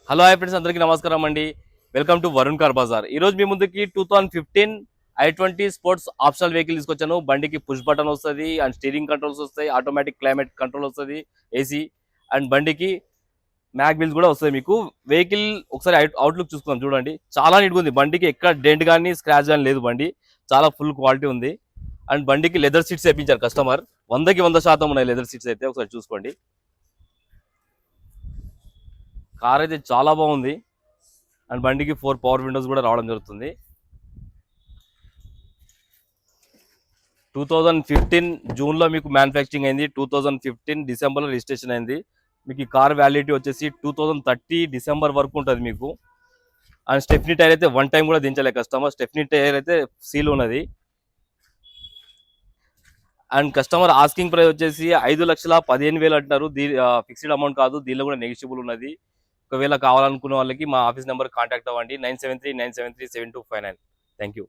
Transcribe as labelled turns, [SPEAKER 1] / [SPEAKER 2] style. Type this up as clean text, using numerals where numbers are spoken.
[SPEAKER 1] Hello hi friends, అందరికీ నమస్కారం అండి. Welcome to Varun car bazaar. ఈ రోజు మీ ముందుకి 2015 i20 స్పోర్ట్స్ ఆప్షనల్ వెహికల్ తీసుకొచ్చాను. బండికి పుష్ బటన్ వస్తుంది అండ్ స్టీరింగ్ కంట్రోల్స్ వస్తాయి, ఆటోమేటిక్ క్లైమేట్ కంట్రోల్ వస్తుంది, ఏసీ అండ్ బండికి మ్యాగ్ వీల్స్ కూడా వస్తాయి. మీకు వెహికల్ ఒకసారి అవుట్లుక్ చూసుకుందాం. చూడండి, చాలా నీట్గా ఉంది. బండికి ఎక్కడ డెంట్ కానీ స్క్రాచ్ కానీ లేదు. బండి చాలా ఫుల్ క్వాలిటీ ఉంది. అండ్ బండికి లెదర్ సీట్స్ వేయించారు కస్టమర్. 100కి 100% ఉన్నాయి లెదర్ సీట్స్ అయితే. ఒకసారి చూసుకోండి. కార్ అయితే చాలా బాగుంది. అండ్ బండికి 4 పవర్ విండోస్ కూడా రావడం జరుగుతుంది. 2015 జూన్లో మీకు మ్యానుఫ్యాక్చరింగ్ అయింది. 2015 డిసెంబర్లో రిజిస్ట్రేషన్ అయింది. మీకు ఈ కార్ వ్యాలిడిటీ వచ్చేసి 2030 డిసెంబర్ వరకు ఉంటుంది మీకు. అండ్ స్టెఫ్నీ టైర్ అయితే వన్ టైం కూడా దించలే కస్టమర్. స్టెఫ్నీ టైర్ అయితే సీల్ ఉన్నది. అండ్ కస్టమర్ ఆస్కింగ్ ప్రైస్ వచ్చేసి 5,15,000 అంటున్నారు. ఫిక్స్డ్ అమౌంట్ కాదు, దీనిలో కూడా నెగిషియబుల్ ఉన్నది. ఒకవేళ కావాలనుకున్న వాళ్ళకి మా ఆఫీస్ నెంబర్ కాంటాక్ట్ అవ్వండి. 9739737259. Thank you.